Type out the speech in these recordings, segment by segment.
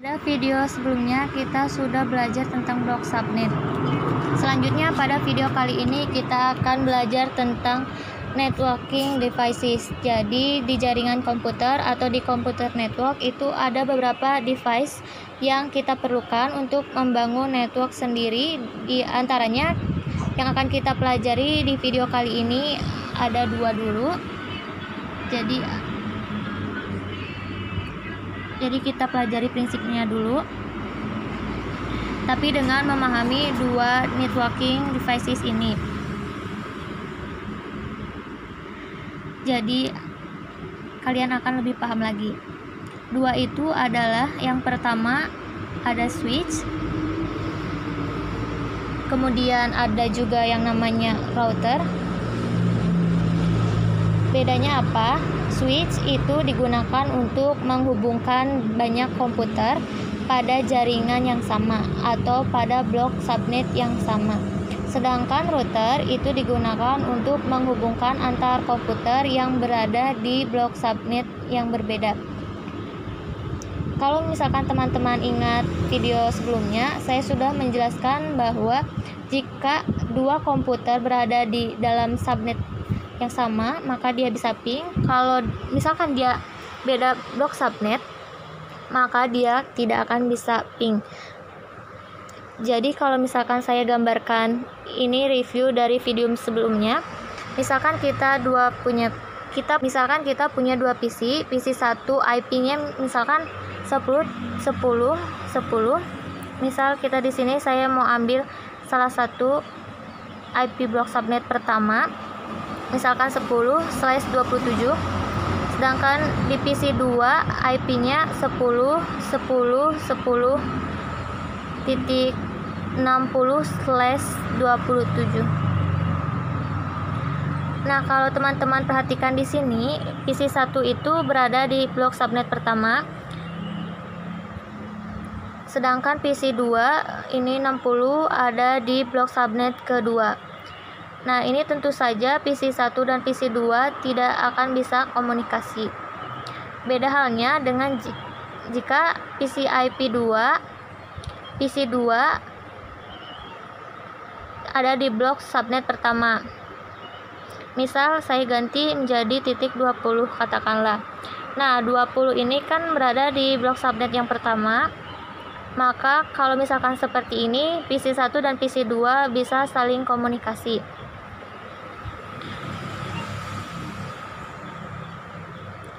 Pada video sebelumnya kita sudah belajar tentang blok subnet. Selanjutnya pada video kali ini kita akan belajar tentang networking devices. Jadi di jaringan komputer atau di komputer network itu ada beberapa device yang kita perlukan untuk membangun network sendiri. Di antaranya yang akan kita pelajari di video kali ini ada dua dulu. Jadi kita pelajari prinsipnya dulu, tapi dengan memahami dua networking devices ini. Jadi kalian akan lebih paham lagi. Dua itu adalah, yang pertama ada switch, kemudian ada juga yang namanya router. Bedanya apa? Switch itu digunakan untuk menghubungkan banyak komputer pada jaringan yang sama atau pada blok subnet yang sama. Sedangkan router itu digunakan untuk menghubungkan antar komputer yang berada di blok subnet yang berbeda. Kalau misalkan teman-teman ingat video sebelumnya, saya sudah menjelaskan bahwa jika dua komputer berada di dalam subnet yang sama, maka dia bisa ping. Kalau misalkan dia beda blok subnet, maka dia tidak akan bisa ping. Jadi kalau misalkan saya gambarkan, ini review dari video sebelumnya. Misalkan kita punya dua PC 1 IP-nya misalkan 10. Misal kita di sini saya mau ambil salah satu IP blok subnet pertama, misalkan 10/27, sedangkan di PC 2 IP-nya 10.10.60/27. Nah, kalau teman-teman perhatikan di sini, PC 1 itu berada di blok subnet pertama, sedangkan PC 2 ini 60 ada di blok subnet kedua. Nah, ini tentu saja PC 1 dan PC 2 tidak akan bisa komunikasi. Beda halnya dengan jika PC 2 ada di blok subnet pertama. Misal saya ganti menjadi titik 20 katakanlah. Nah, 20 ini kan berada di blok subnet yang pertama. Maka kalau misalkan seperti ini, PC 1 dan PC 2 bisa saling komunikasi.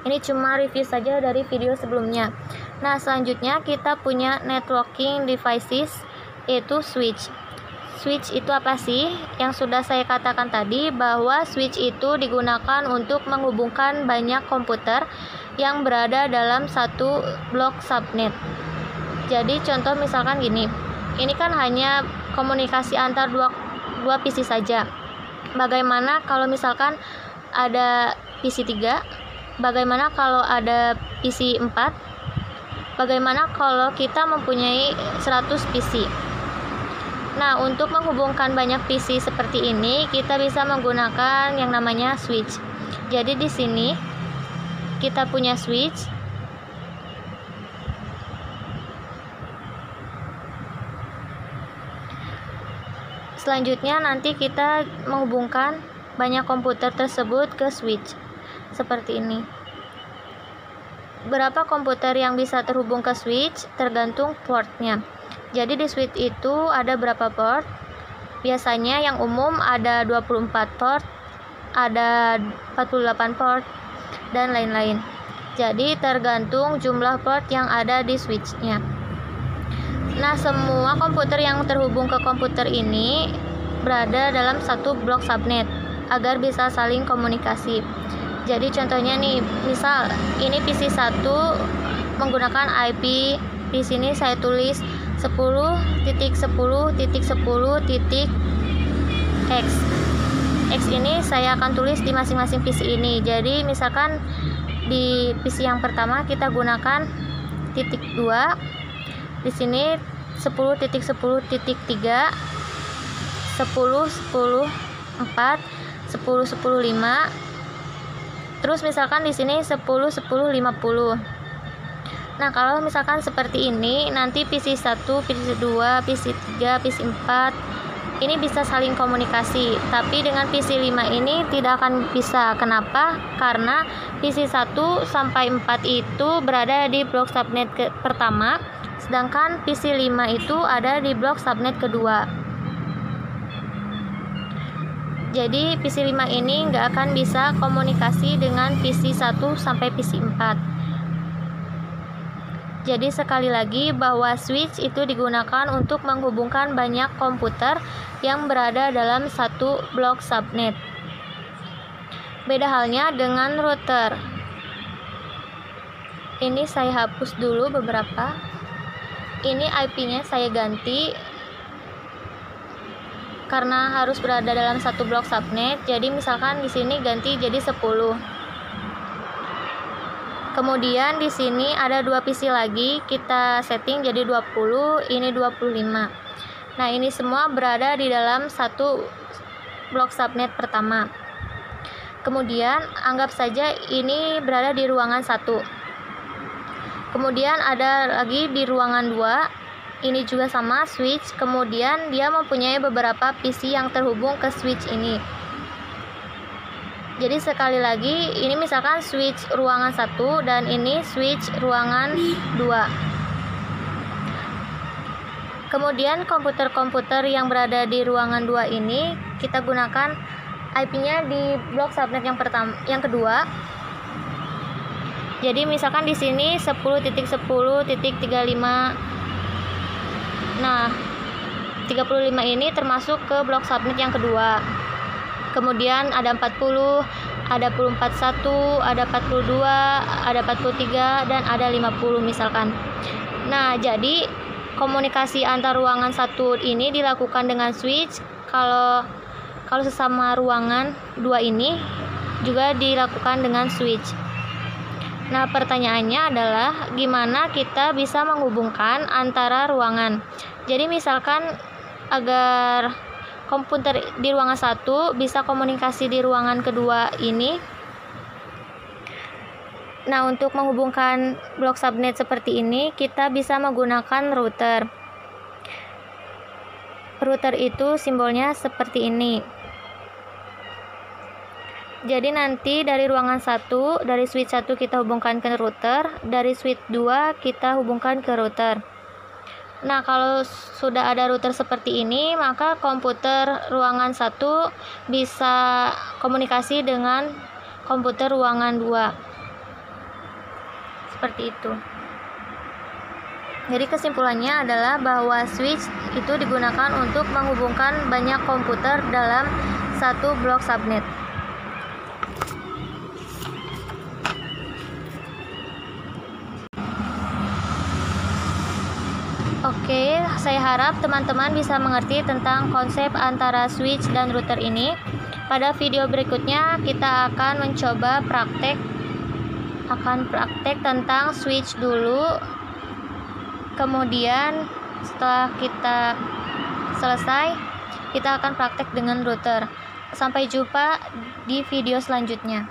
Ini cuma review saja dari video sebelumnya. Nah, selanjutnya kita punya networking devices, yaitu switch. Switch itu apa sih? Yang sudah saya katakan tadi, bahwa switch itu digunakan untuk menghubungkan banyak komputer yang berada dalam satu blok subnet. Jadi contoh misalkan gini, ini kan hanya komunikasi antar dua PC saja. Bagaimana kalau misalkan ada PC 3? Bagaimana kalau ada PC 4? Bagaimana kalau kita mempunyai 100 PC? Nah, untuk menghubungkan banyak PC seperti ini, kita bisa menggunakan yang namanya switch. Jadi di sini kita punya switch. Selanjutnya nanti kita menghubungkan banyak komputer tersebut ke switch. Seperti ini. Berapa komputer yang bisa terhubung ke switch tergantung portnya. Jadi di switch itu ada berapa port? Biasanya yang umum ada 24 port, ada 48 port, dan lain-lain. Jadi tergantung jumlah port yang ada di switchnya. Nah, semua komputer yang terhubung ke komputer ini berada dalam satu blok subnet agar bisa saling komunikasi. Jadi contohnya nih, misal ini PC 1 menggunakan IP, di sini saya tulis 10.10.10.x. X ini saya akan tulis di masing-masing PC ini. Jadi misalkan di PC yang pertama kita gunakan titik 2. Di sini 10.10.3, 10.10.4, 10.10.5. Terus misalkan di sini 10.10.50. Nah, kalau misalkan seperti ini, nanti PC1, PC2, PC3, PC4 ini bisa saling komunikasi. Tapi dengan PC5 ini tidak akan bisa. Kenapa? Karena PC1 sampai 4 itu berada di blok subnet pertama, sedangkan PC5 itu ada di blok subnet kedua. Jadi PC5 ini nggak akan bisa komunikasi dengan PC1 sampai PC4. Jadi sekali lagi bahwa switch itu digunakan untuk menghubungkan banyak komputer yang berada dalam satu blok subnet. Beda halnya dengan router. Ini saya hapus dulu beberapa. Ini IP-nya saya ganti karena harus berada dalam satu blok subnet. Jadi misalkan di sini ganti jadi 10. Kemudian di sini ada 2 PC lagi, kita setting jadi 20, ini 25. Nah, ini semua berada di dalam satu blok subnet pertama. Kemudian anggap saja ini berada di ruangan 1. Kemudian ada lagi di ruangan 2. Ini juga sama switch, kemudian dia mempunyai beberapa PC yang terhubung ke switch ini. Jadi sekali lagi, ini misalkan switch ruangan 1 dan ini switch ruangan 2. Kemudian komputer-komputer yang berada di ruangan 2 ini kita gunakan IP-nya di blok subnet yang kedua. Jadi misalkan di sini 10.10.35. Nah, 35 ini termasuk ke blok subnet yang kedua. Kemudian ada 40, ada 41, ada 42, ada 43, dan ada 50 misalkan. Nah, jadi komunikasi antar ruangan 1 ini dilakukan dengan switch. Kalau sesama ruangan 2 ini juga dilakukan dengan switch. Nah, pertanyaannya adalah gimana kita bisa menghubungkan antara ruangan. Jadi misalkan agar komputer di ruangan 1 bisa komunikasi di ruangan kedua ini. Nah, untuk menghubungkan blok subnet seperti ini, kita bisa menggunakan router. Router itu simbolnya seperti ini. Jadi nanti dari ruangan 1, dari switch 1 kita hubungkan ke router, dari switch 2 kita hubungkan ke router. Nah, kalau sudah ada router seperti ini, maka komputer ruangan 1 bisa komunikasi dengan komputer ruangan 2. Seperti itu. Jadi kesimpulannya adalah bahwa switch itu digunakan untuk menghubungkan banyak komputer dalam satu blok subnet. Oke, saya harap teman-teman bisa mengerti tentang konsep antara switch dan router ini. Pada video berikutnya kita akan mencoba praktek tentang switch dulu. Kemudian setelah kita selesai, kita akan praktek dengan router. Sampai jumpa di video selanjutnya.